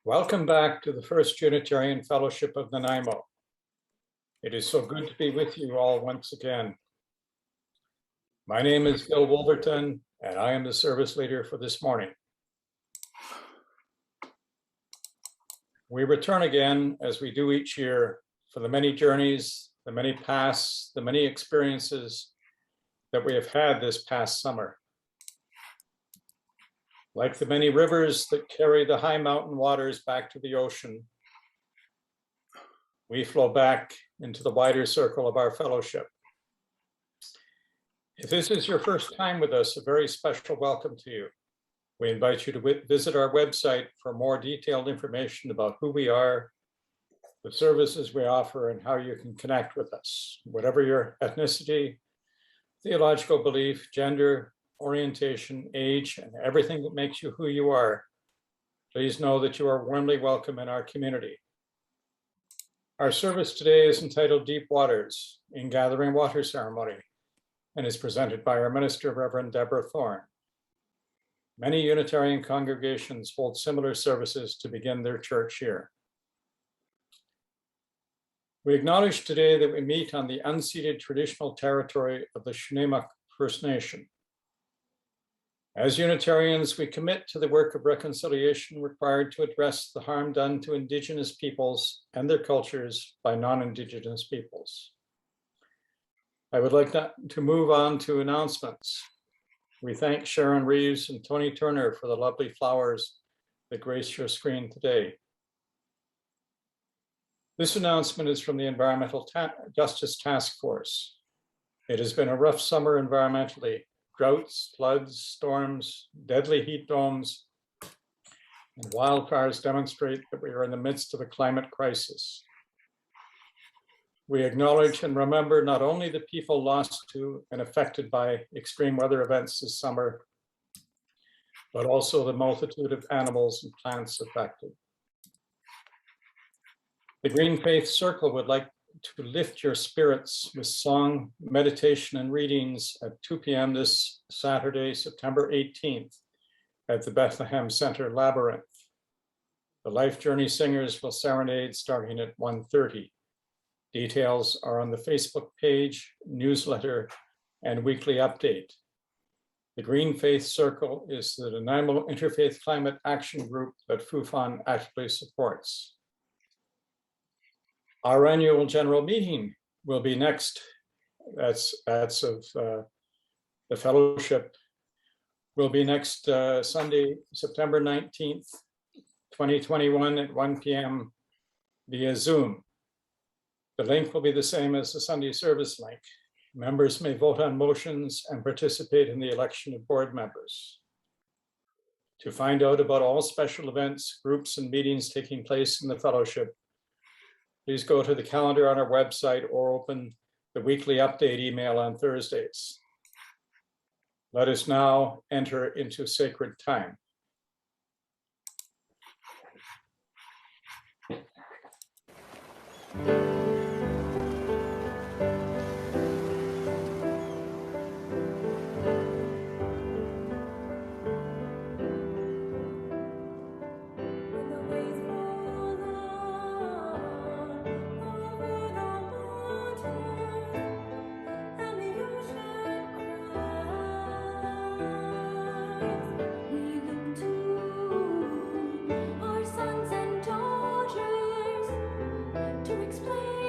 Welcome back to the First Unitarian Fellowship of Nanaimo. It is so good to be with you all once again. My name is Bill Wolverton, and I am the service leader for this morning. We return again, as we do each year, for the many journeys, the many paths, the many experiences that we have had this past summer. Like the many rivers that carry the high mountain waters back to the ocean, we flow back into the wider circle of our fellowship. If this is your first time with us, a very special welcome to you. We invite you to visit our website for more detailed information about who we are, the services we offer, and how you can connect with us. Whatever your ethnicity, theological belief, gender, orientation, age, and everything that makes you who you are, please know that you are warmly welcome in our community. Our service today is entitled Deep Waters, Ingathering Water Ceremony, and is presented by our minister, Rev Debra Thorne. Many Unitarian congregations hold similar services to begin their church year. We acknowledge today that we meet on the unceded traditional territory of the Snuneymuxw First Nation. As Unitarians, we commit to the work of reconciliation required to address the harm done to Indigenous peoples and their cultures by non-Indigenous peoples. I would like to move on to announcements. We thank Sharon Reeves and Tony Turner for the lovely flowers that grace your screen today. This announcement is from the Environmental Justice Task Force. It has been a rough summer environmentally. Droughts, floods, storms, deadly heat domes, and wildfires demonstrate that we are in the midst of a climate crisis. We acknowledge and remember not only the people lost to and affected by extreme weather events this summer, but also the multitude of animals and plants affected. The Green Faith Circle would like to lift your spirits with song, meditation, and readings at 2 p.m. this Saturday, September 18th, at the Bethlehem Center Labyrinth. The Life Journey Singers will serenade starting at 1:30. Details are on the Facebook page, newsletter, and weekly update. The Green Faith Circle is the Nanaimo Interfaith Climate Action Group that FUFON actively supports. Our annual general meeting will be next, that's of the fellowship, will be next Sunday, September 19th, 2021 at 1 p.m. via Zoom. The link will be the same as the Sunday service link. Members may vote on motions and participate in the election of board members. To find out about all special events, groups, and meetings taking place in the fellowship, please go to the calendar on our website or open the weekly update email on Thursdays. Let us now enter into sacred time. To explain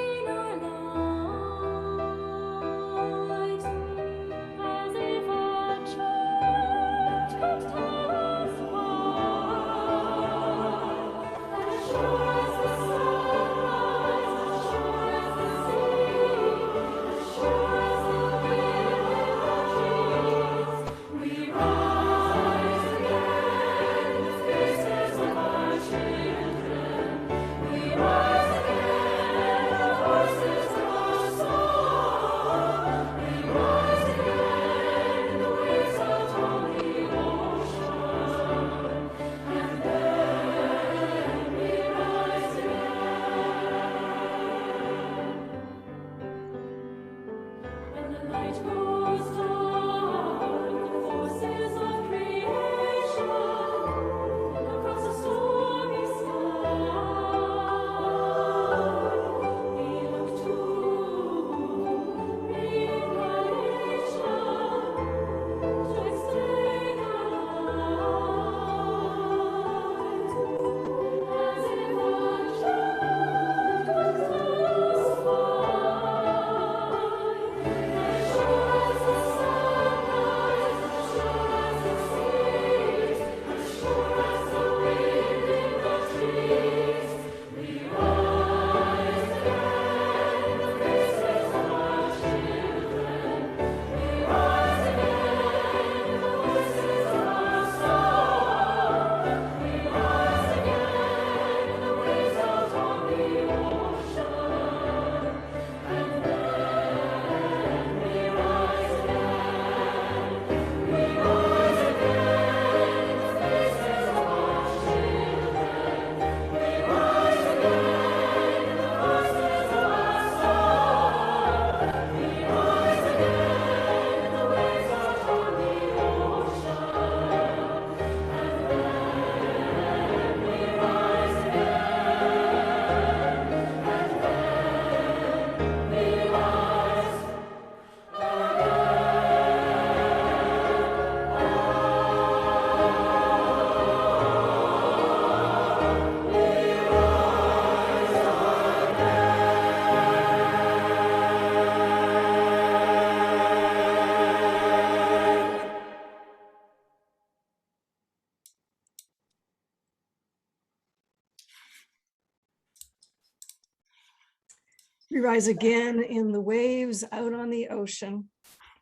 We rise again in the waves out on the ocean,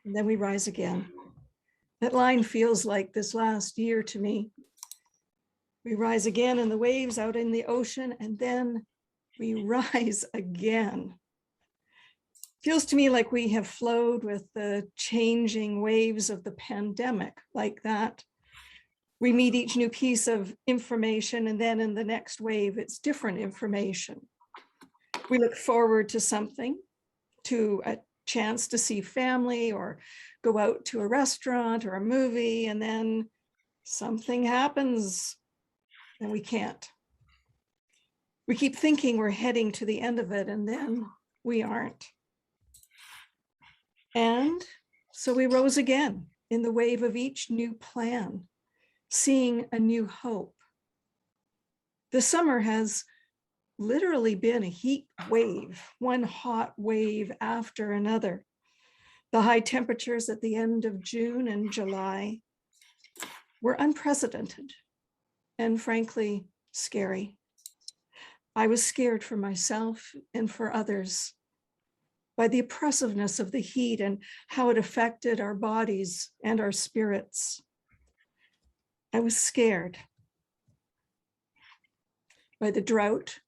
and then we rise again. That line feels like this last year to me. We rise again in the waves out in the ocean, and then we rise again. Feels to me like we have flowed with the changing waves of the pandemic, like that. We meet each new piece of information, and then in the next wave, it's different information. We look forward to something, to a chance to see family or go out to a restaurant or a movie, and then something happens and we can't. We keep thinking we're heading to the end of it, and then we aren't. And so we rose again in the wave of each new plan, seeing a new hope. The summer has literally been a heat wave, one hot wave after another. The high temperatures at the end of June and July were unprecedented and frankly scary. I was scared for myself and for others by the oppressiveness of the heat and how it affected our bodies and our spirits. I was scared by the drought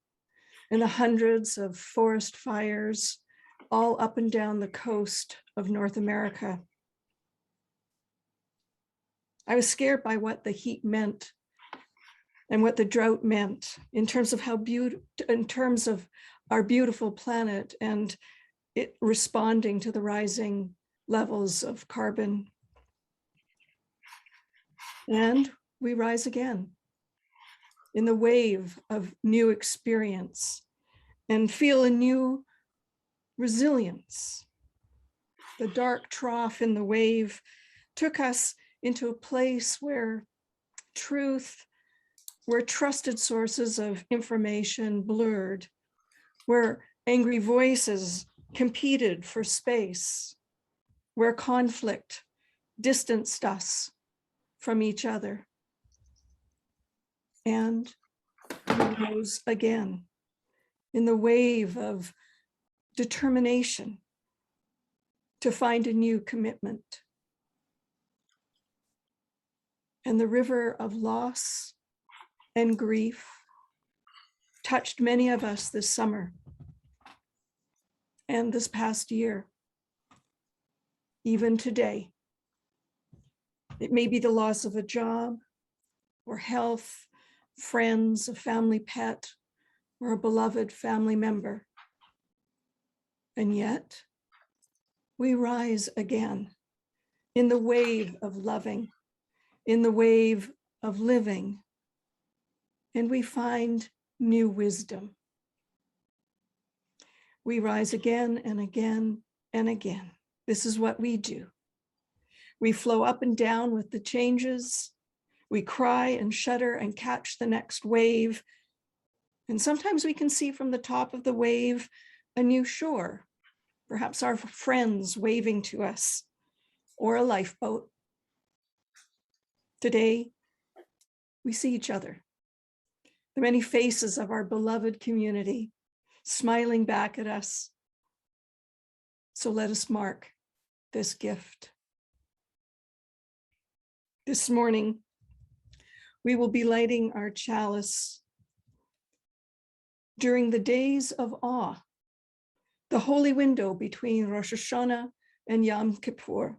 and the hundreds of forest fires all up and down the coast of North America. I was scared by what the heat meant and what the drought meant in terms of in terms of our beautiful planet and it responding to the rising levels of carbon. And we rise again in the wave of new experience and feel a new resilience. The dark trough in the wave took us into a place where truth, where trusted sources of information blurred, where angry voices competed for space, where conflict distanced us from each other. And we rose again in the wave of determination to find a new commitment. And the river of loss and grief touched many of us this summer and this past year, even today. It may be the loss of a job or health, friends, a family pet, or a beloved family member. And yet, we rise again in the wave of loving, in the wave of living, and we find new wisdom. We rise again and again and again. This is what we do. We flow up and down with the changes. We cry and shudder and catch the next wave. And sometimes we can see from the top of the wave a new shore, perhaps our friends waving to us, or a lifeboat. Today, we see each other, the many faces of our beloved community smiling back at us. So let us mark this gift. This morning, we will be lighting our chalice during the days of awe, the holy window between Rosh Hashanah and Yom Kippur.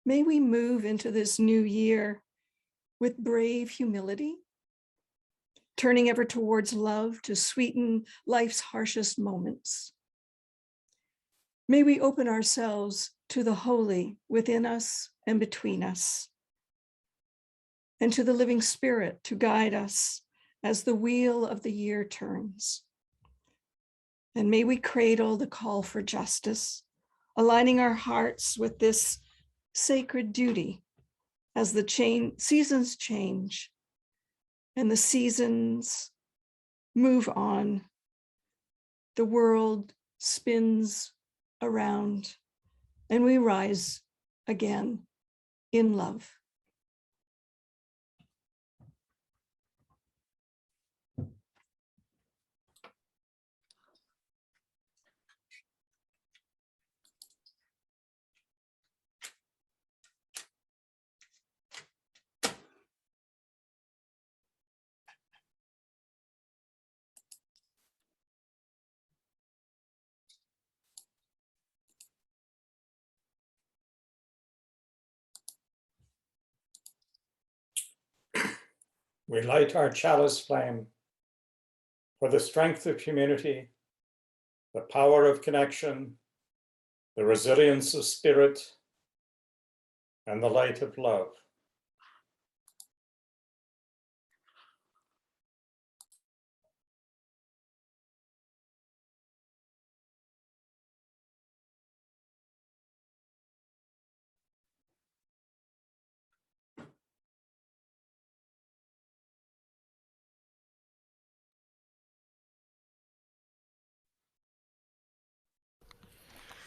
May we move into this new year with brave humility, turning ever towards love to sweeten life's harshest moments. May we open ourselves to the holy within us and between us, and to the living Spirit to guide us as the wheel of the year turns. And may we cradle the call for justice, aligning our hearts with this sacred duty as the seasons change and the seasons move on. The world spins around and we rise again in love. we light our chalice flame for the strength of community, the power of connection, the resilience of spirit, and the light of love.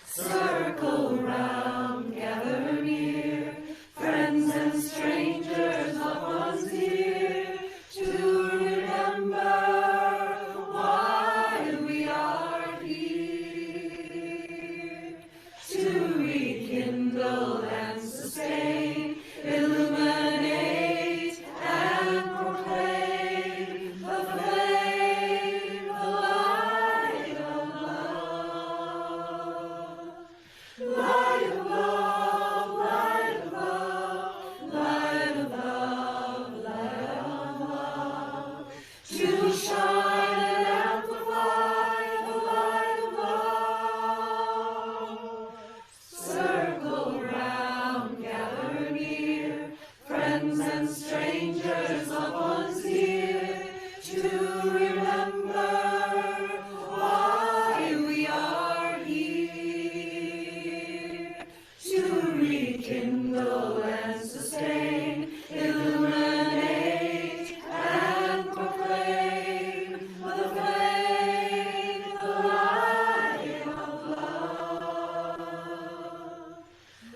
Circle round, gather near, friends and strangers, loved ones dear, to remember why we are here. To rekindle and sustain, illuminate and proclaim the flame, the light of love. Light of love, light of love, light of love, light of love, to shine and amplify the light of love. Circle round, gather near, friends and strangers, loved ones dear, to remember why we are here. To rekindle and sustain, illuminate and proclaim the flame, the light of love.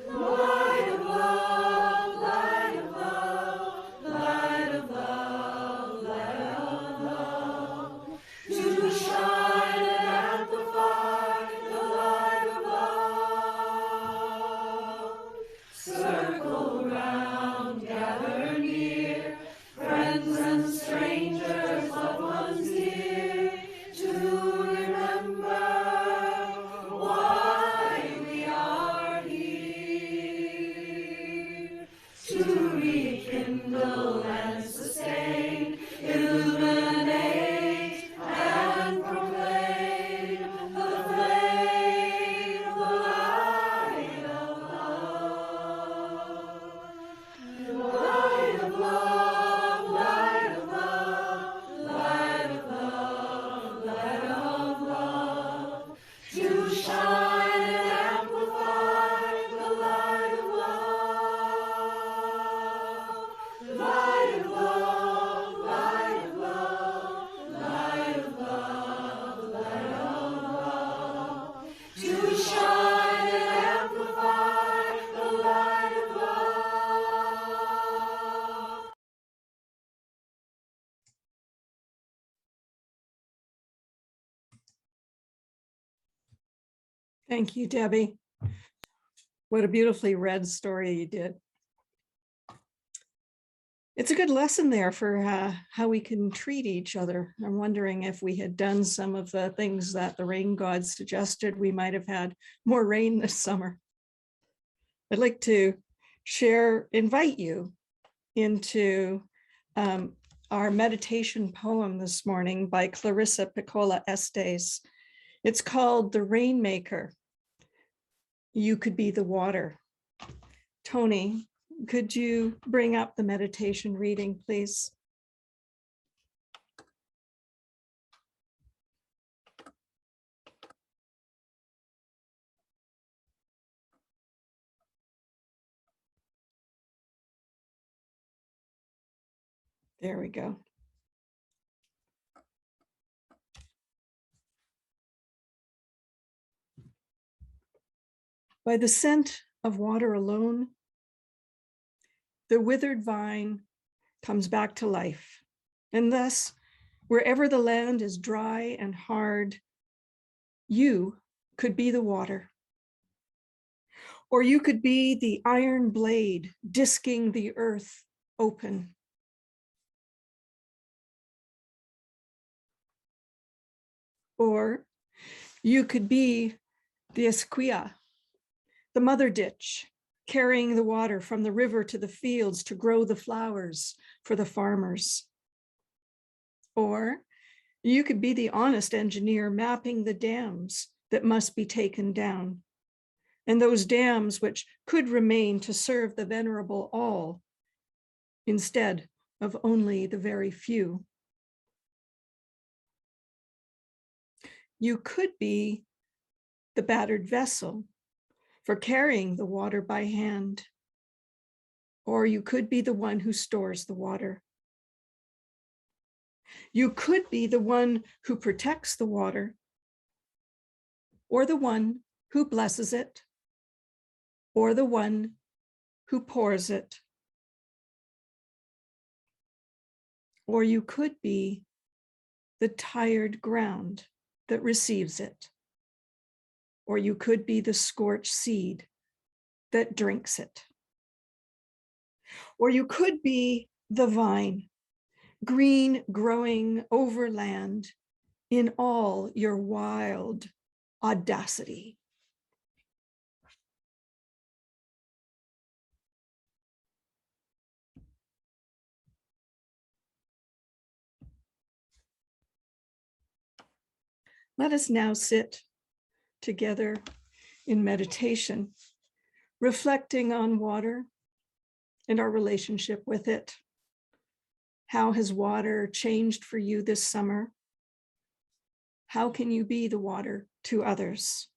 Light of love, light of love, light of love, light of love, to shine and amplify the light of love. Circle round, gather near, friends and strangers, loved ones dear, to remember why we are here. To rekindle and sustain, illuminate and proclaim the flame, the light of love. Light of love, light of love, light of love, light of love, to shine and amplify the light of love. Light of love, light of love, light of love, light of love, to shine and amplify the light of love. Thank you, Debbie. What a beautifully read story you did. It's a good lesson there for how we can treat each other. I'm wondering if we had done some of the things that the rain gods suggested, we might have had more rain this summer. I'd like to invite you into our meditation poem this morning by Clarissa Piccola Estes. It's called The Rainmaker. You could be the water. Tony, could you bring up the meditation reading, please? There we go. By the scent of water alone, the withered vine comes back to life. And thus, wherever the land is dry and hard, you could be the water. Or you could be the iron blade disking the earth open. Or you could be the esquia, the mother ditch, carrying the water from the river to the fields to grow the flowers for the farmers. Or you could be the honest engineer mapping the dams that must be taken down, and those dams which could remain to serve the venerable all instead of only the very few. You could be the battered vessel for carrying the water by hand, or you could be the one who stores the water. You could be the one who protects the water, or the one who blesses it, or the one who pours it. Or you could be the tired ground that receives it. Or you could be the scorched seed that drinks it. Or you could be the vine, green growing over land in all your wild audacity. Let us now sit together in meditation, reflecting on water and our relationship with it. How has water changed for you this summer? How can you be the water to others?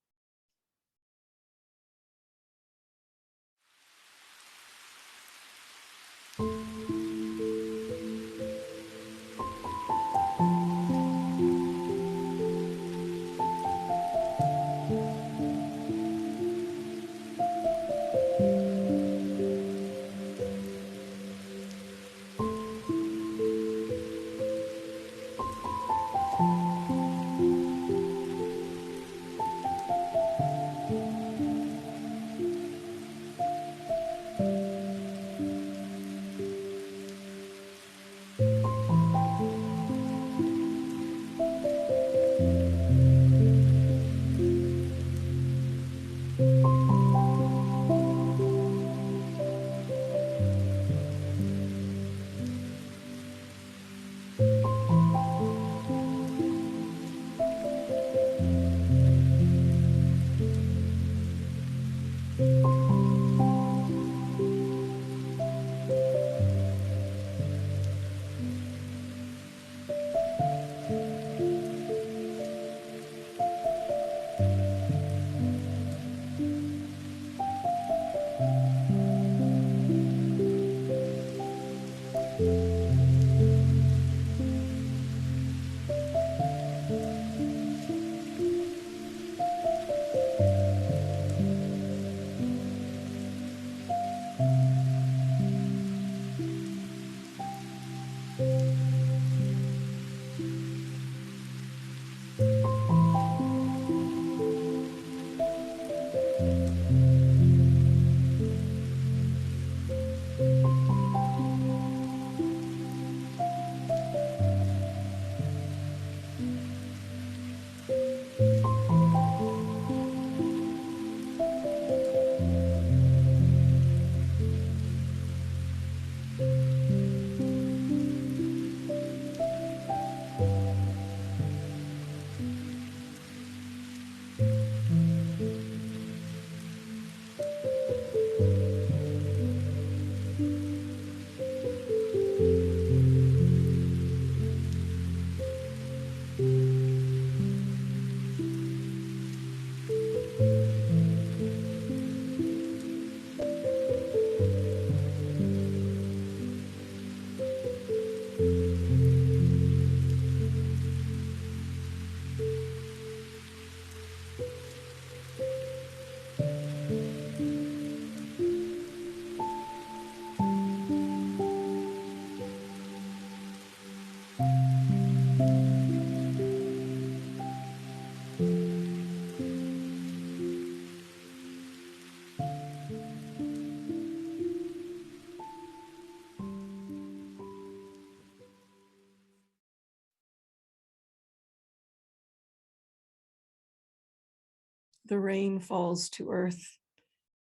The rain falls to earth,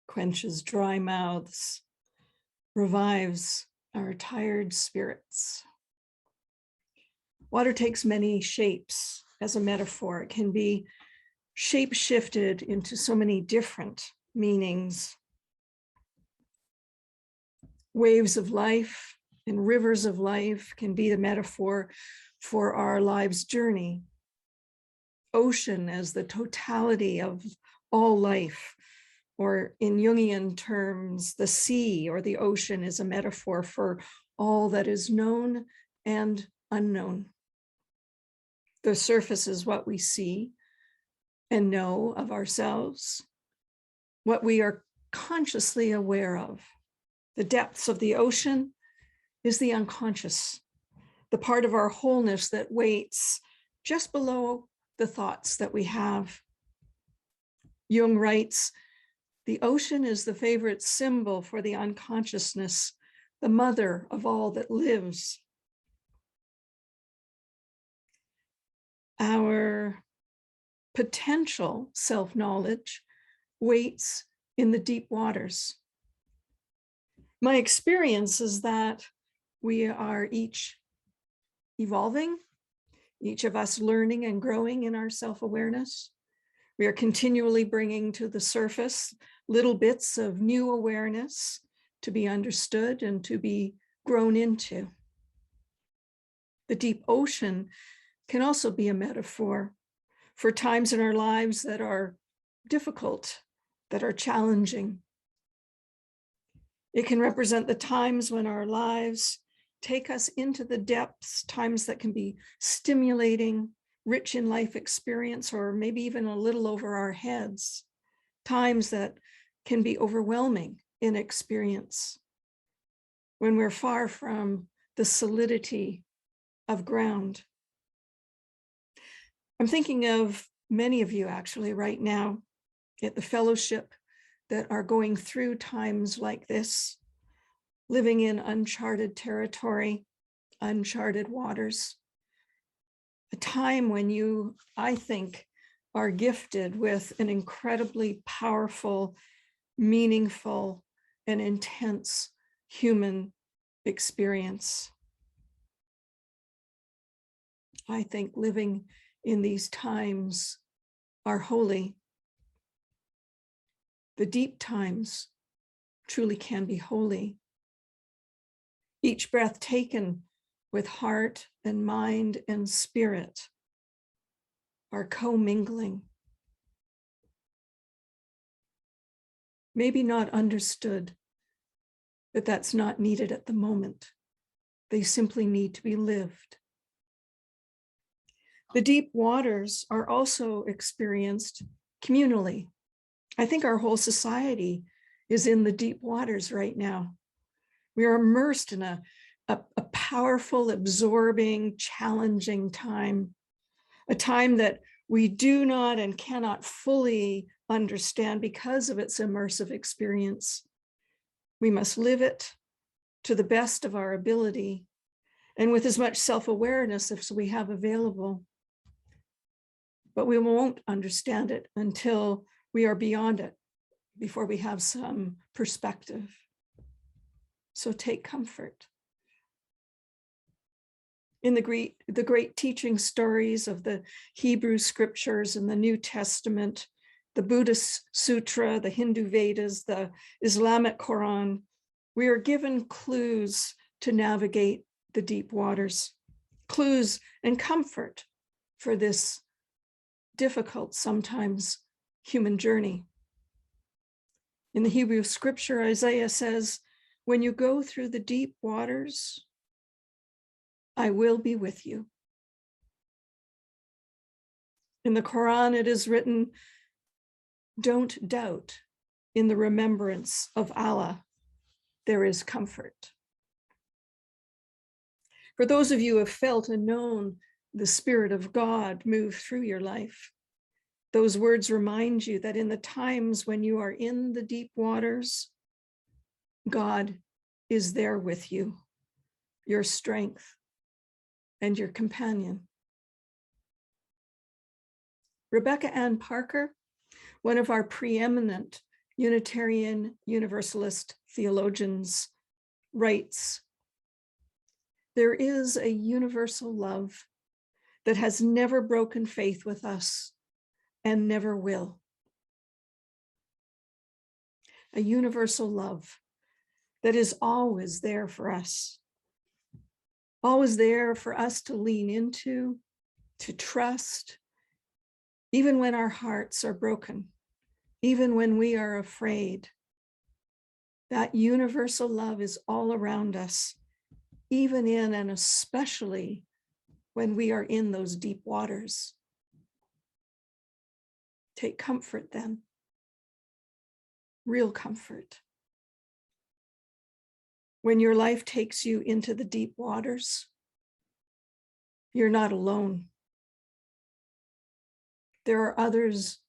quenches dry mouths, revives our tired spirits. Water takes many shapes as a metaphor. It can be shape-shifted into so many different meanings. Waves of life and rivers of life can be the metaphor for our life's journey. Ocean as the totality of all life, or in Jungian terms, the sea or the ocean is a metaphor for all that is known and unknown. The surface is what we see and know of ourselves, what we are consciously aware of. The depths of the ocean is the unconscious, the part of our wholeness that waits just below the thoughts that we have. Jung writes, the ocean is the favorite symbol for the unconsciousness, the mother of all that lives. Our potential self-knowledge waits in the deep waters. My experience is that we are each evolving, each of us learning and growing in our self-awareness. We are continually bringing to the surface little bits of new awareness to be understood and to be grown into. The deep ocean can also be a metaphor for times in our lives that are difficult, that are challenging. It can represent the times when our lives take us into the depths, times that can be stimulating, rich in life experience, or maybe even a little over our heads, times that can be overwhelming in experience, when we're far from the solidity of ground. I'm thinking of many of you actually right now at the fellowship that are going through times like this, living in uncharted territory, uncharted waters. A time when you, I think, are gifted with an incredibly powerful, meaningful, and intense human experience. I think living in these times are holy. The deep times truly can be holy. Each breath taken with heart and mind and spirit are co-mingling. Maybe not understood, but that's not needed at the moment. They simply need to be lived. The deep waters are also experienced communally. I think our whole society is in the deep waters right now. We are immersed in a powerful, absorbing, challenging time, a time that we do not and cannot fully understand because of its immersive experience. We must live it to the best of our ability and with as much self-awareness as we have available. But we won't understand it until we are beyond it, before we have some perspective. So take comfort. In the great teaching stories of the Hebrew scriptures and the New Testament, the Buddhist Sutra, the Hindu Vedas, the Islamic Quran, we are given clues to navigate the deep waters, clues and comfort for this difficult, sometimes human journey. In the Hebrew scripture, Isaiah says, when you go through the deep waters, I will be with you. In the Quran, it is written, don't doubt, in the remembrance of Allah, there is comfort. For those of you who have felt and known the Spirit of God move through your life, those words remind you that in the times when you are in the deep waters, God is there with you, your strength and your companion. Rebecca Ann Parker, one of our preeminent Unitarian Universalist theologians, writes, there is a universal love that has never broken faith with us and never will. A universal love that is always there for us, always there for us to lean into, to trust, even when our hearts are broken, even when we are afraid. That universal love is all around us, even in and especially when we are in those deep waters. Take comfort then, real comfort. When your life takes you into the deep waters, you're not alone. There are others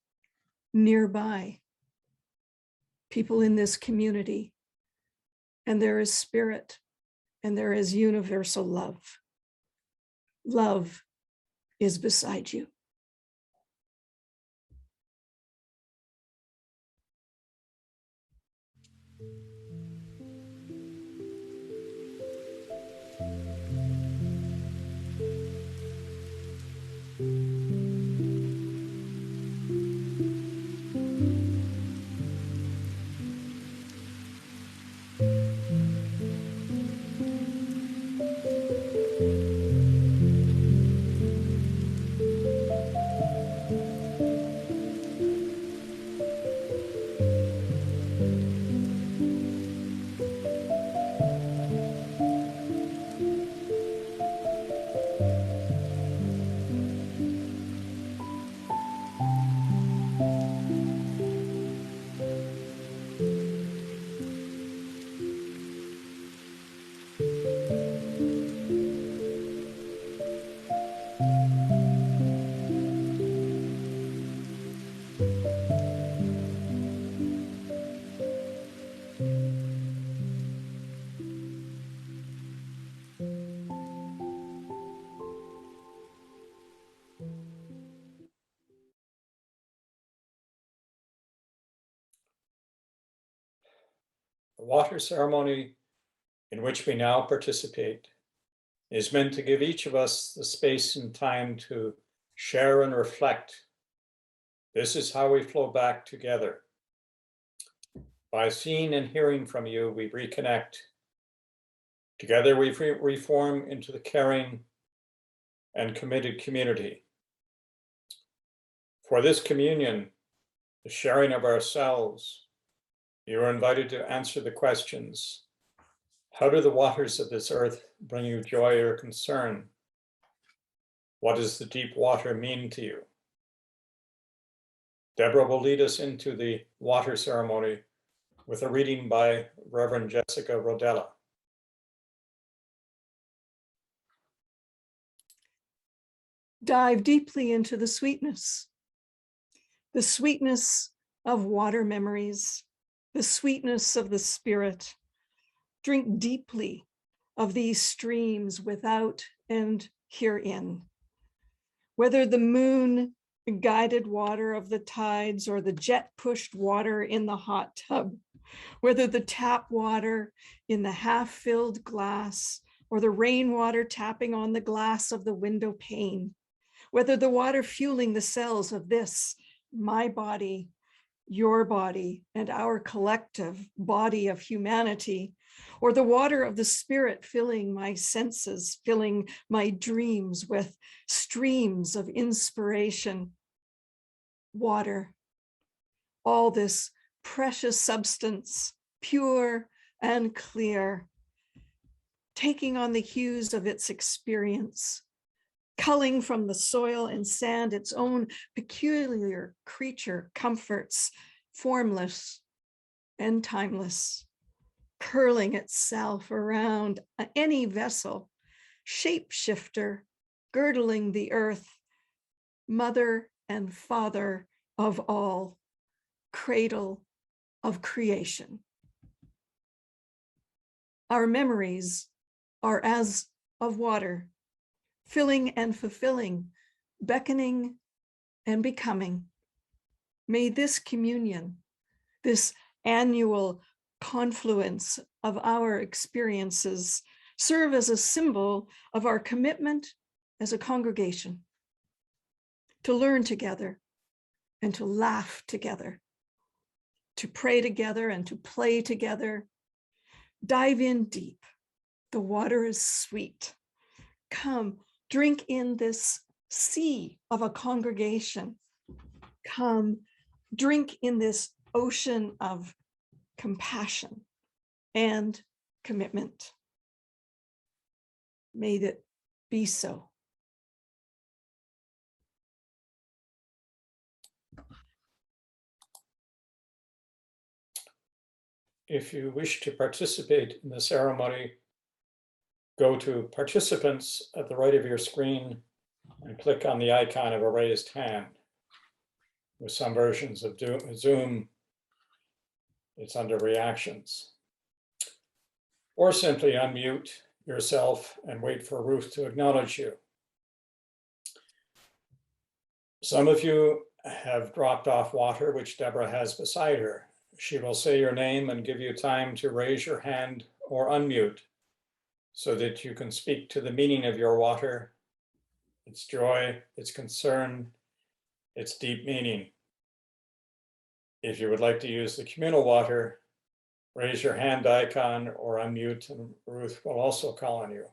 nearby, people in this community, and there is spirit, and there is universal love. Love is beside you. The water ceremony in which we now participate is meant to give each of us the space and time to share and reflect. This is how we flow back together. By seeing and hearing from you, we reconnect. Together we reform into the caring and committed community. For this communion, the sharing of ourselves, you are invited to answer the questions. How do the waters of this earth bring you joy or concern? What does the deep water mean to you? Deborah will lead us into the water ceremony with a reading by Reverend Jessica Rodella. Dive deeply into the sweetness of water memories, the sweetness of the spirit. Drink deeply of these streams without and herein. Whether the moon guided water of the tides or the jet pushed water in the hot tub, whether the tap water in the half filled glass or the rainwater tapping on the glass of the window pane, whether the water fueling the cells of this, my body, your body, and our collective body of humanity, or the water of the spirit filling my senses, filling my dreams with streams of inspiration. Water, all this precious substance, pure and clear, taking on the hues of its experience, culling from the soil and sand its own peculiar creature comforts, formless and timeless, curling itself around any vessel, shapeshifter, girdling the earth, mother and father of all, cradle of creation. Our memories are as of water, filling and fulfilling, beckoning and becoming. May this communion, this annual confluence of our experiences, serve as a symbol of our commitment as a congregation, to learn together and to laugh together, to pray together and to play together. Dive in deep. The water is sweet. Come, drink in this sea of a congregation. Come, drink in this ocean of compassion and commitment. May it be so. If you wish to participate in the ceremony, go to participants at the right of your screen and click on the icon of a raised hand. With some versions of Zoom, it's under reactions. Or simply unmute yourself and wait for Ruth to acknowledge you. Some of you have dropped off water, which Deborah has beside her. She will say your name and give you time to raise your hand or unmute so that you can speak to the meaning of your water, its joy, its concern, its deep meaning. If you would like to use the communal water, raise your hand icon or unmute, and Ruth will also call on you.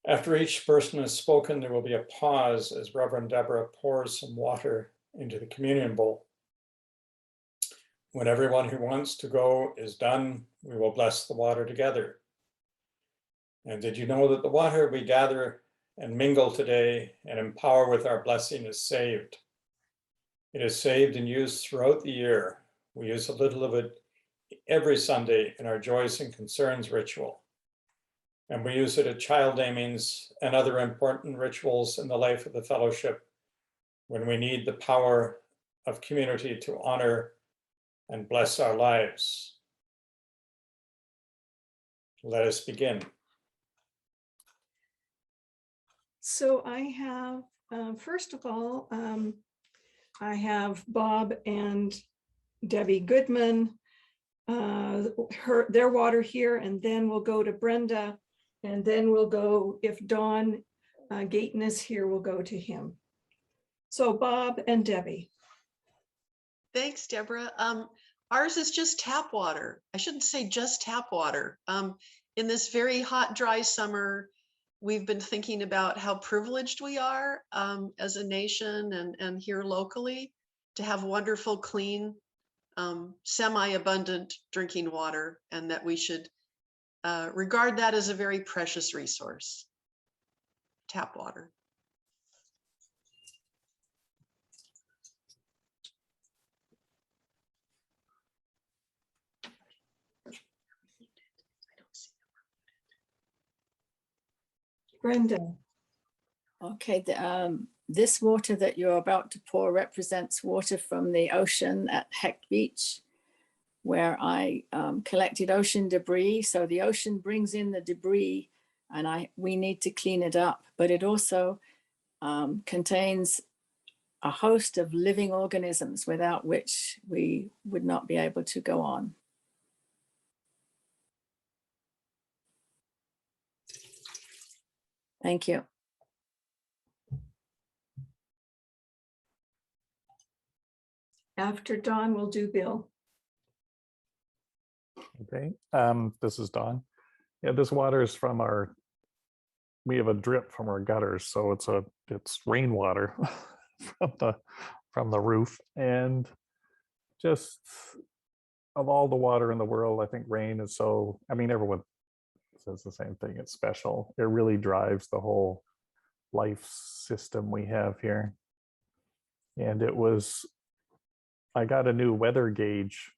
After each person has spoken, there will be a pause as Rev Debra pours some water into the communion bowl. When everyone who wants to go is done, we will bless the water together. And did you know that the water we gather and mingle today and empower with our blessing is saved? It is saved and used throughout the year. We use a little of it every Sunday in our Joys and Concerns ritual. And we use it at child namings and other important rituals in the life of the fellowship when we need the power of community to honor and bless our lives. Let us begin. So I have, first of all, I have Bob and Debbie Goodman, their water here, and then we'll go to Brenda, and then we'll go, if Don Gayton is here, we'll go to him. So Bob and Debbie. Thanks, Deborah. Ours is just tap water. I shouldn't say just tap water. In this very hot, dry summer, we've been thinking about how privileged we are as a nation and here locally to have wonderful, clean, semi-abundant drinking water, and that we should regard that as a very precious resource. Tap water. Brenda. Okay, this water that you're about to pour represents water from the ocean at Hecht Beach, where I collected ocean debris. So the ocean brings in the debris and we need to clean it up, but it also contains a host of living organisms without which we would not be able to go on. Thank you. After Don, we'll do Bill. Okay, this is Don. Yeah, this water is from we have a drip from our gutters, so it's rainwater from the roof. And just of all the water in the world, I think rain is so, I mean, everyone says the same thing, it's special. It really drives the whole life system we have here. And I got a new weather gauge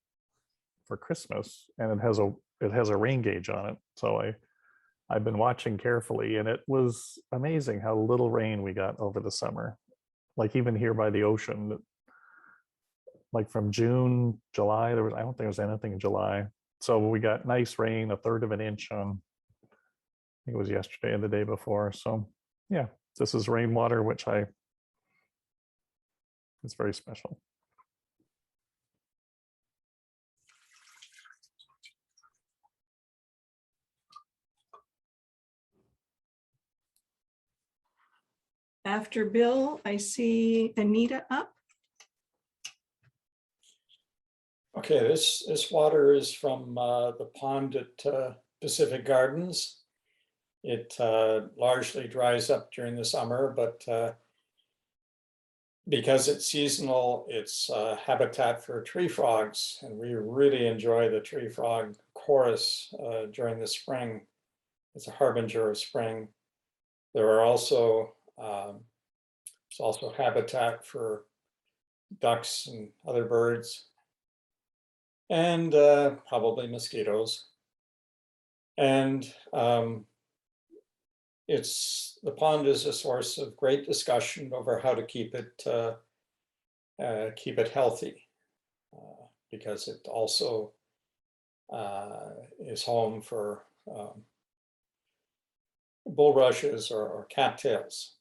for Christmas, and it has a rain gauge on it. So I've been watching carefully, and it was amazing how little rain we got over the summer. Like even here by the ocean, like from June, July, I don't think there was anything in July. So we got nice rain, 1/3 of an inch on, I think it was yesterday and the day before. So yeah, this is rainwater, which it's very special. After Bill, I see Anita up. Okay, this water is from the pond at Pacific Gardens. It largely dries up during the summer, but because it's seasonal, it's habitat for tree frogs, and we really enjoy the tree frog chorus during the spring. It's a harbinger of spring. There are also it's also habitat for ducks and other birds, and probably mosquitoes. And the pond is a source of great discussion over how to keep it healthy, because it also is home for bulrushes or cattails.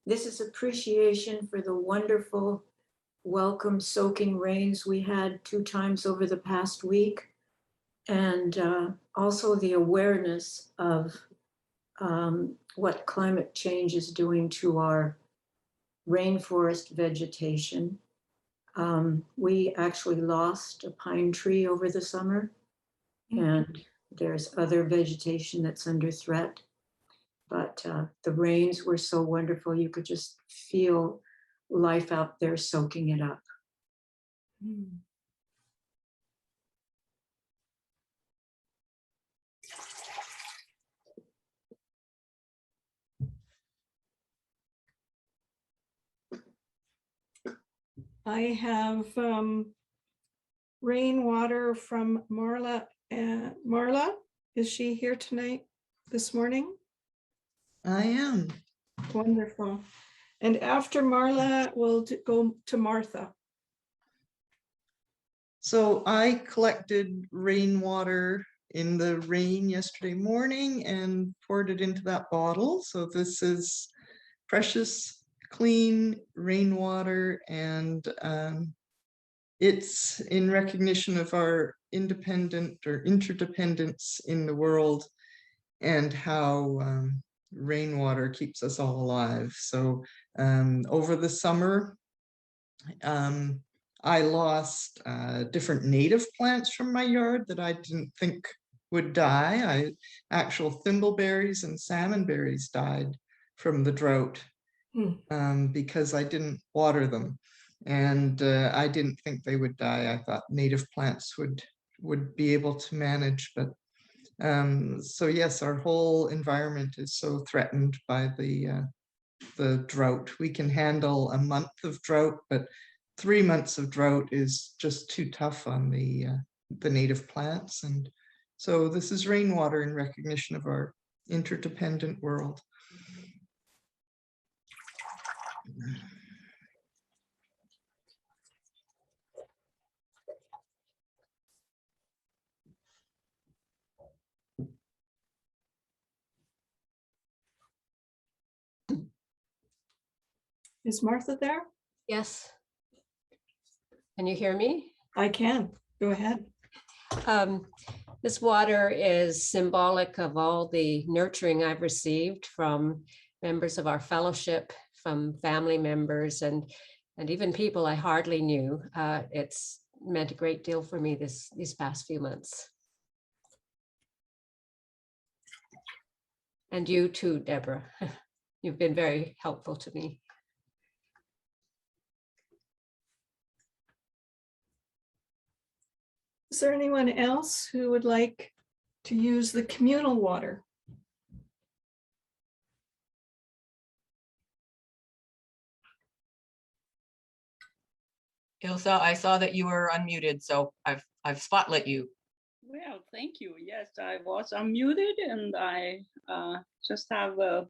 This is appreciation for the wonderful, welcome soaking rains we had 2 times over the past week. And also the awareness of what climate change is doing to our rainforest vegetation. We actually lost a pine tree over the summer, and there's other vegetation that's under threat. But the rains were so wonderful. You could just feel life out there soaking it up. I have rainwater from Marla. Marla, is she here tonight, this morning? I am. Wonderful. And after Marla, we'll go to Martha. So I collected rainwater in the rain yesterday morning and poured it into that bottle. So this is precious, clean rainwater, and it's in recognition of our independent or interdependence in the world and how rainwater keeps us all alive. So over the summer, I lost different native plants from my yard that I didn't think would die. Actual thimbleberries and salmonberries died from the drought because I didn't water them. And I didn't think they would die. I thought native plants would be able to manage, but so yes, our whole environment is so threatened by the drought. We can handle a month of drought, but 3 months of drought is just too tough on the native plants. And so this is rainwater in recognition of our interdependent world. Is Martha there? Yes. Can you hear me? I can. Go ahead. This water is symbolic of all the nurturing I've received from members of our fellowship, from family members, and even people I hardly knew. It's meant a great deal for me these past few months. And you too, Deborah. You've been very helpful to me. Is there anyone else who would like to use the communal water? Ilsa, I saw that you were unmuted, so I've spotlit you. Well, thank you. Yes, I was unmuted, and I just have a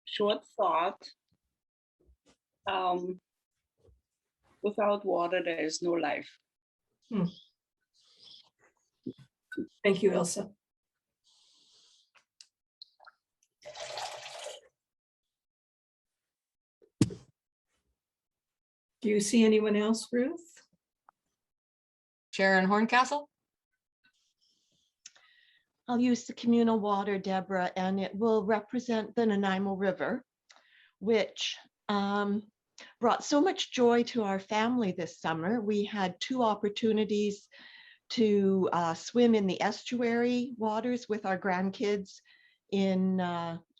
short thought. Without water, there is no life. Thank you, Elsa. Do you see anyone else, Ruth? Sharon Horncastle? I'll use the communal water, Deborah, and it will represent the Nanaimo River, which brought so much joy to our family this summer. We had 2 opportunities to swim in the estuary waters with our grandkids in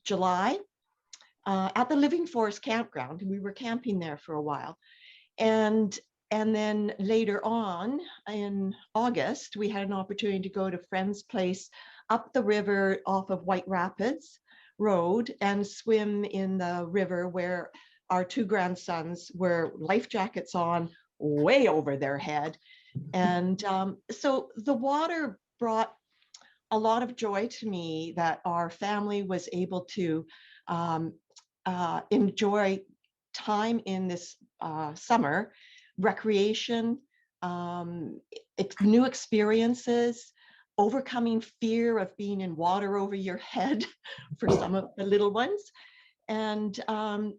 July at the Living Forest campground. We were camping there for a while. And then later on in August, we had an opportunity to go to Friend's Place up the river off of White Rapids Road and swim in the river where our 2 grandsons were life jackets on way over their head. And so the water brought a lot of joy to me that our family was able to enjoy time in this summer, recreation, new experiences, overcoming fear of being in water over your head for some of the little ones. And on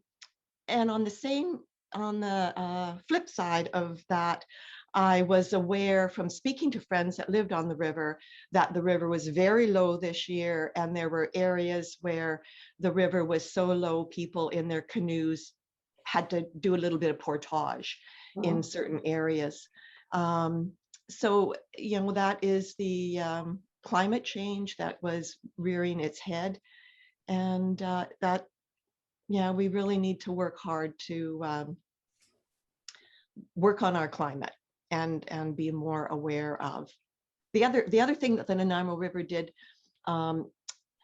the flip side of that, I was aware from speaking to friends that lived on the river that the river was very low this year, and there were areas where the river was so low, people in their canoes had to do a little bit of portage in certain areas. So, you know, that is the climate change that was rearing its head. And that, yeah, we really need to work hard to work on our climate and be more aware of. The other thing that the Nanaimo River did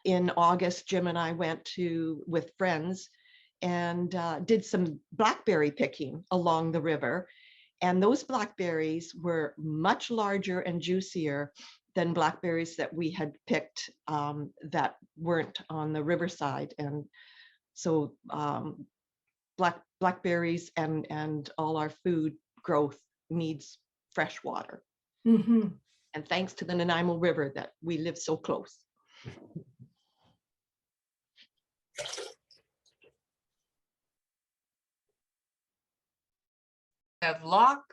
in August, Jim and I went to with friends and did some blackberry picking along the river. And those blackberries were much larger and juicier than blackberries that we had picked that weren't on the riverside. And so blackberries and all our food growth needs fresh water. Mm-hmm. And thanks to the Nanaimo River that we live so close. Have Locke.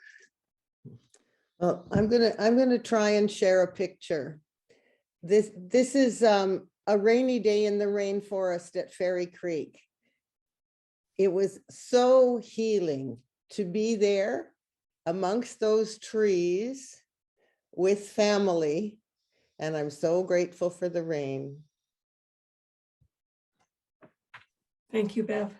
Well, I'm gonna try and share a picture. This is a rainy day in the rainforest at Fairy Creek. It was so healing to be there amongst those trees with family, and I'm so grateful for the rain. Thank you, Bev.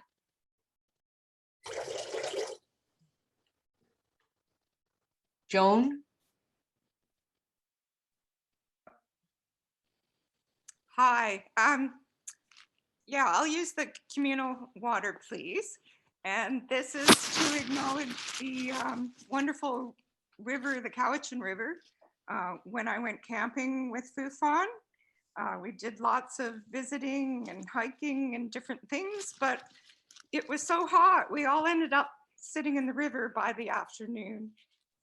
Joan. Hi. Yeah, I'll use the communal water, please. And this is to acknowledge the wonderful river, the Cowichan River. When I went camping with Fufon, we did lots of visiting and hiking and different things, but it was so hot. We all ended up sitting in the river by the afternoon,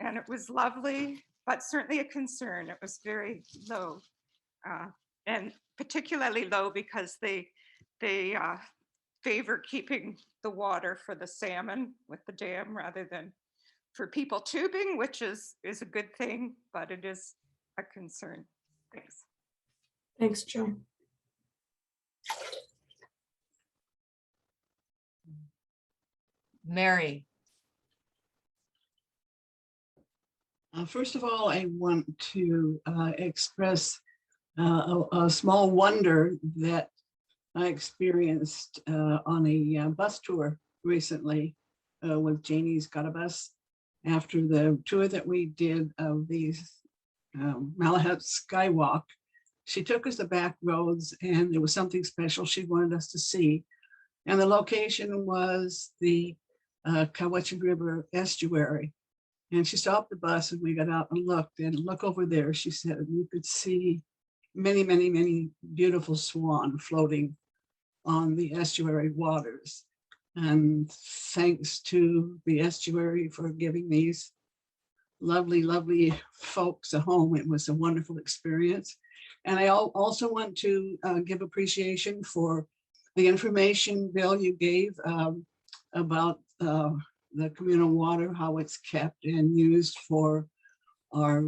and it was lovely, but certainly a concern. It was very low, and particularly low because they favor keeping the water for the salmon with the dam rather than for people tubing, which is a good thing, but it is a concern. Thanks. Thanks, Joan. Mary. First of all, I want to express a small wonder that I experienced on a bus tour recently with Janie's Got a Bus. After the tour that we did of the Malahat Skywalk, she took us to back roads, and there was something special she wanted us to see. And the location was the Cowichan River estuary. And she stopped the bus and we got out and looked, and look over there, she said, you could see many, many, many beautiful swan floating on the estuary waters. And thanks to the estuary for giving these lovely, lovely folks at home. It was a wonderful experience. And I also want to give appreciation for the information, Bill, you gave about the communal water, how it's kept and used for our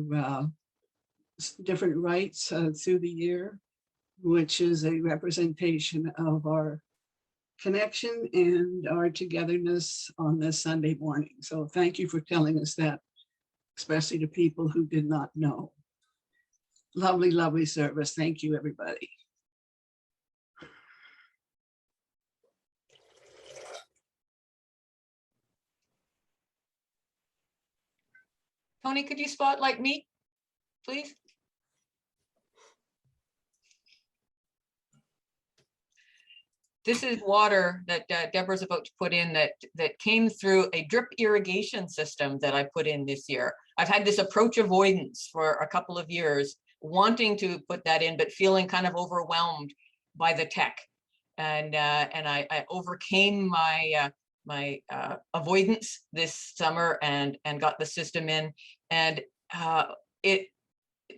different rites through the year, which is a representation of our connection and our togetherness on this Sunday morning. So thank you for telling us that, especially to people who did not know. Lovely, lovely service. Thank you, everybody. Tony, could you spotlight me, please? This is water that Deborah's about to put in that came through a drip irrigation system that I put in this year. I've had this approach avoidance for a couple of years, wanting to put that in, but feeling kind of overwhelmed by the tech. And I overcame my my avoidance this summer and got the system in. And the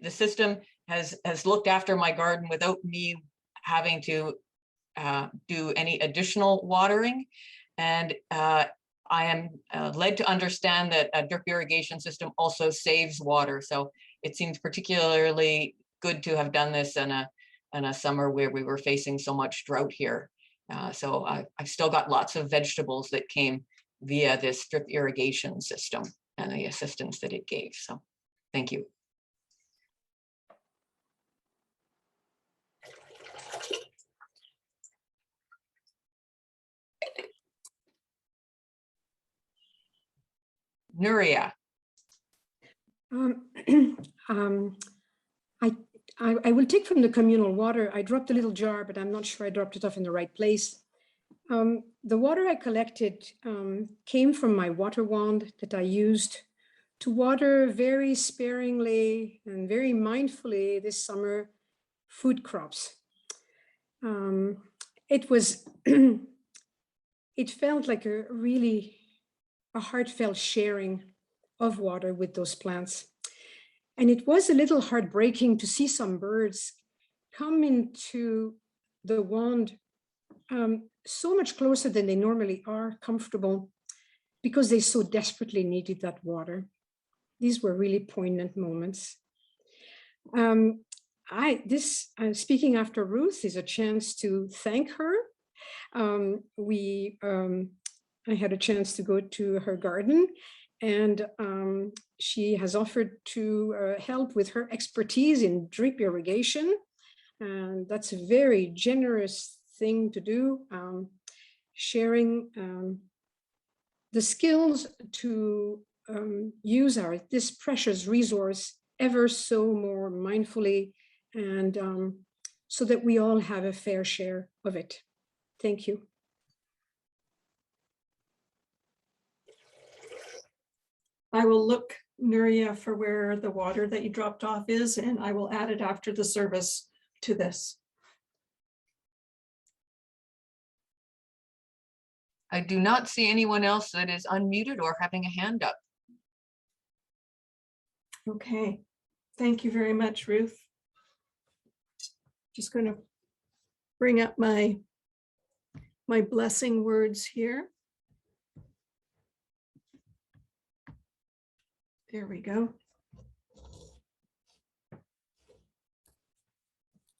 system has looked after my garden without me having to do any additional watering. And I am led to understand that a drip irrigation system also saves water. So it seems particularly good to have done this in a summer where we were facing so much drought here. So I've still got lots of vegetables that came via this drip irrigation system and the assistance that it gave. So thank you. Nuria. I will take from the communal water. I dropped a little jar, but I'm not sure I dropped it off in the right place. The water I collected came from my water wand that I used to water very sparingly and very mindfully this summer food crops. It was, it felt like a really heartfelt sharing of water with those plants. And it was a little heartbreaking to see some birds come into the wand so much closer than they normally are, comfortable, because they so desperately needed that water. These were really poignant moments. Speaking after Ruth is a chance to thank her. I had a chance to go to her garden, and she has offered to help with her expertise in drip irrigation. And that's a very generous thing to do, sharing the skills to use this precious resource ever so more mindfully, and so that we all have a fair share of it. Thank you. I will look, Nuria, for where the water that you dropped off is, and I will add it after the service to this. I do not see anyone else that is unmuted or having a hand up. Okay, thank you very much, Ruth. Just going to bring up my blessing words here. There we go.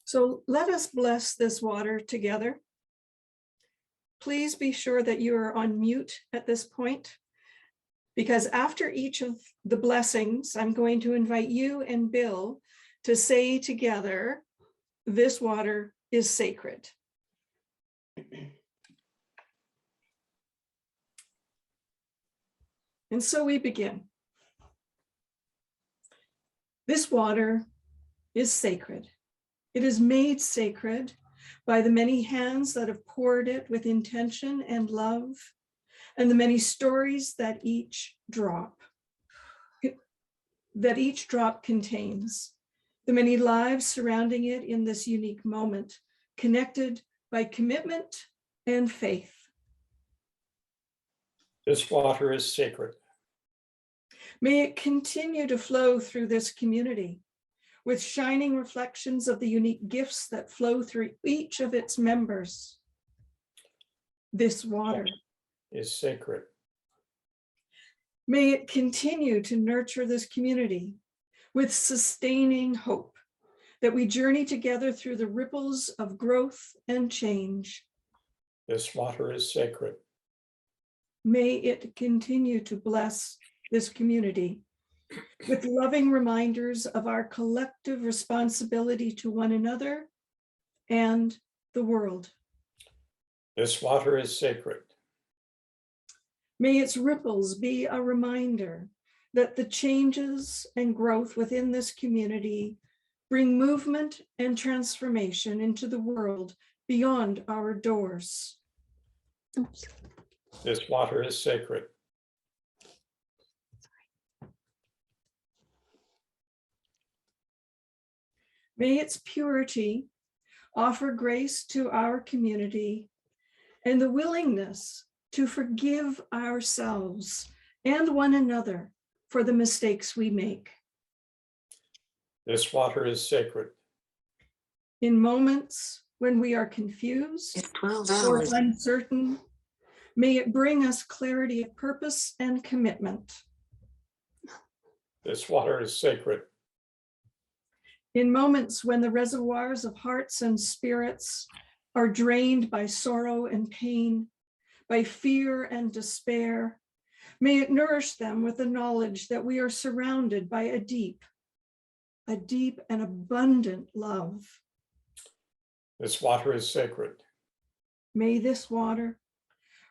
So let us bless this water together. Please be sure that you are on mute at this point, because after each of the blessings, I'm going to invite you and Bill to say together, this water is sacred. And so we begin. This water is sacred. It is made sacred by the many hands that have poured it with intention and love, and the many stories that each drop contains, the many lives surrounding it in this unique moment, connected by commitment and faith. This water is sacred. May it continue to flow through this community with shining reflections of the unique gifts that flow through each of its members. This water is sacred. May it continue to nurture this community with sustaining hope that we journey together through the ripples of growth and change. This water is sacred. May it continue to bless this community with loving reminders of our collective responsibility to one another and the world. This water is sacred. May its ripples be a reminder that the changes and growth within this community bring movement and transformation into the world beyond our doors. Oops. This water is sacred. May its purity offer grace to our community and the willingness to forgive ourselves and one another for the mistakes we make. This water is sacred. In moments when we are confused or uncertain, may it bring us clarity of purpose and commitment. This water is sacred. In moments when the reservoirs of hearts and spirits are drained by sorrow and pain, by fear and despair, may it nourish them with the knowledge that we are surrounded by a deep and abundant love. This water is sacred. May this water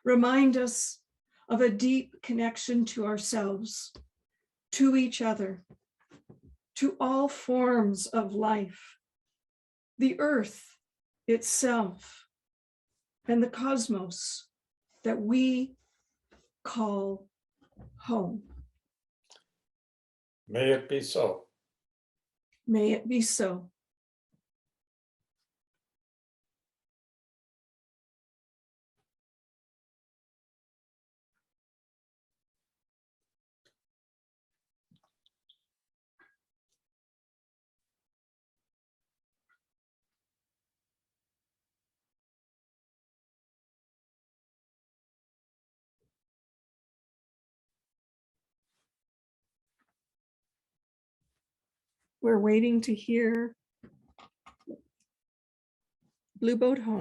remind us of a deep connection to ourselves, to each other, to all forms of life, the earth itself, and the cosmos that we call home. May it be so. May it be so. We're waiting to hear Blue Boat Home.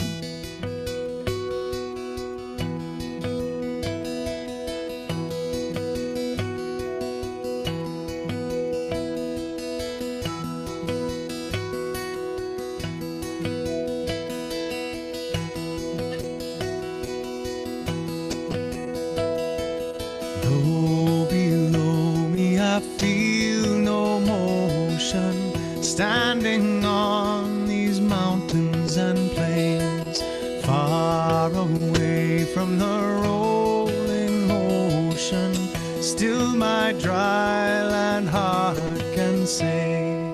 Low below me, I feel no motion, standing on these mountains and plains, far away from the rolling ocean. Still my dry land heart can say,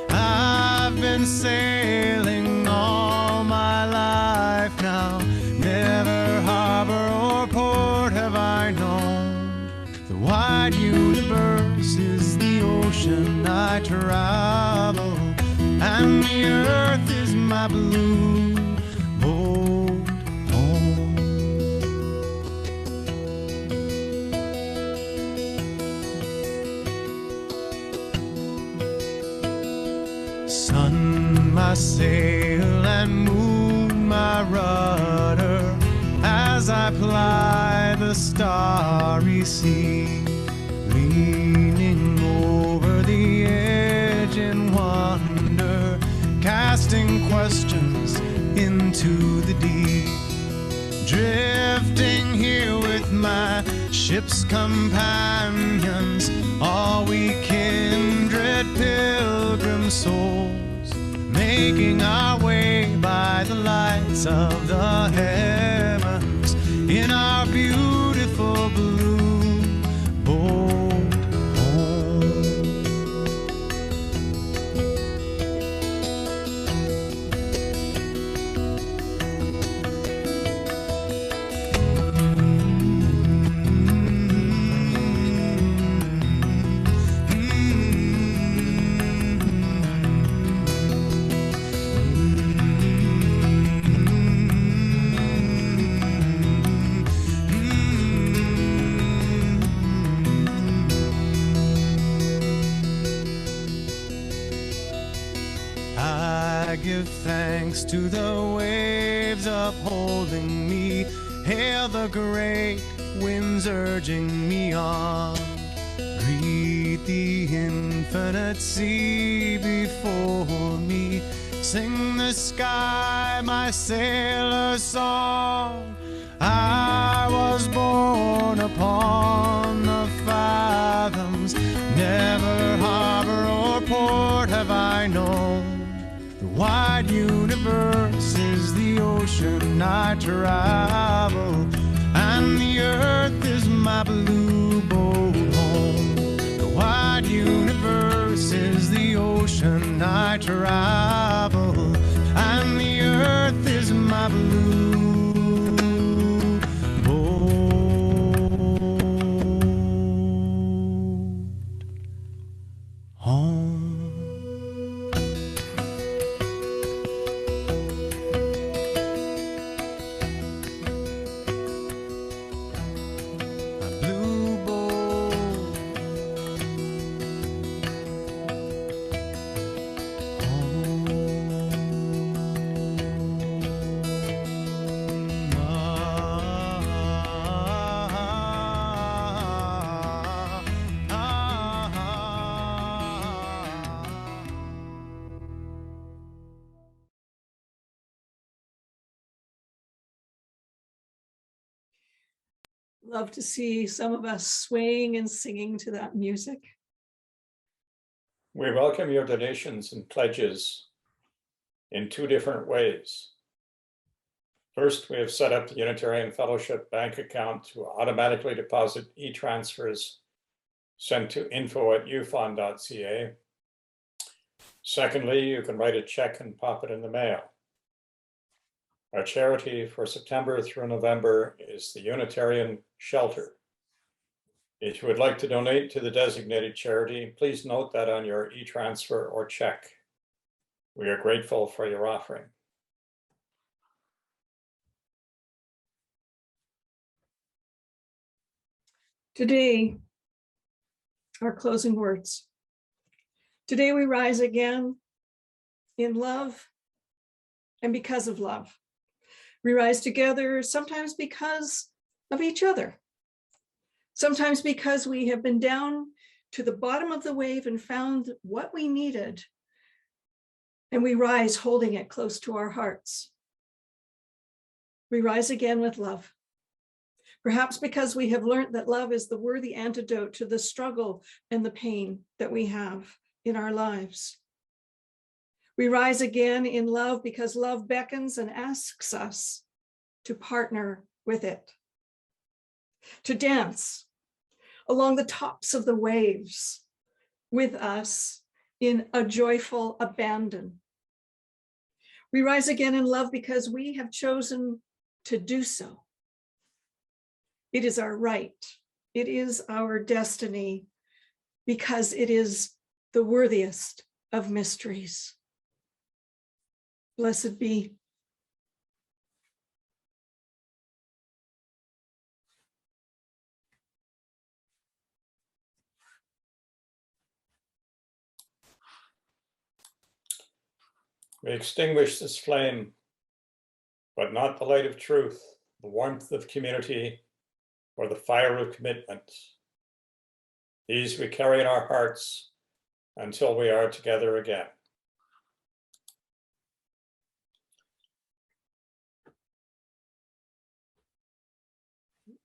I've been sailing all my life now, never harbor or port have I known. The wide universe is the ocean I travel, and the earth is my blue boat home. Sun, my sail, and moon, my rudder, as I ply the starry sea, leaning over the edge in wonder, casting questions into the deep, drifting here with my ship's companions, all we kindred pilgrim souls, making our way by the lights of the heavens in our beautiful blue boat home. give thanks to the waves upholding me. Hail the great winds urging me on. Greet the infinite sea before me. Sing the sky my sailor's song. I was born upon the fathoms, never harbor or port have I known. The wide universe is the ocean I travel, and the earth is my blue boat home. The wide universe is the ocean I travel, and the earth is my blue Love to see some of us swaying and singing to that music. We welcome your donations and pledges in two different ways. First, we have set up the Unitarian Fellowship bank account to automatically deposit e-transfers sent to info@ufon.ca. Secondly, you can write a check and pop it in the mail. Our charity for September through November is the Unitarian Shelter. If you would like to donate to the designated charity, please note that on your e-transfer or check. We are grateful for your offering. Today, our closing words. Today we rise again in love and because of love. We rise together sometimes because of each other. Sometimes because we have been down to the bottom of the wave and found what we needed. And we rise holding it close to our hearts. We rise again with love. Perhaps because we have learned that love is the worthy antidote to the struggle and the pain that we have in our lives. We rise again in love because love beckons and asks us to partner with it, to dance along the tops of the waves with us in a joyful abandon. We rise again in love because we have chosen to do so. It is our right. It is our destiny because it is the worthiest of mysteries. Blessed be. We extinguish this flame, but not the light of truth, the warmth of community, or the fire of commitment. These we carry in our hearts until we are together again.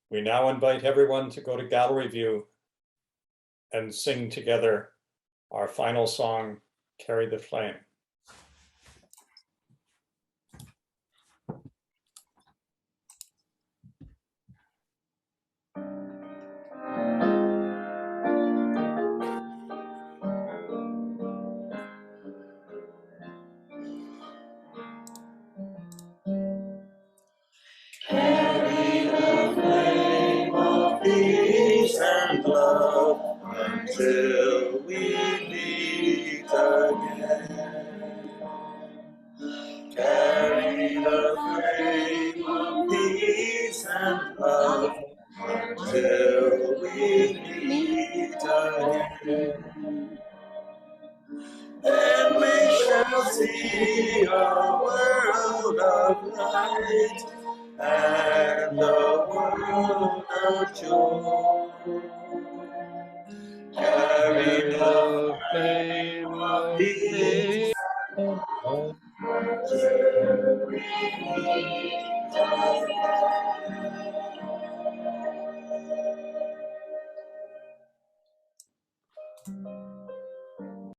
We now invite everyone to go to gallery view and sing together our final song, Carry the Flame. Carry the flame of peace and love until we meet again. Carry the flame of peace and love until we meet again. Then we shall see a world of light and a world of joy. Carry the flame of peace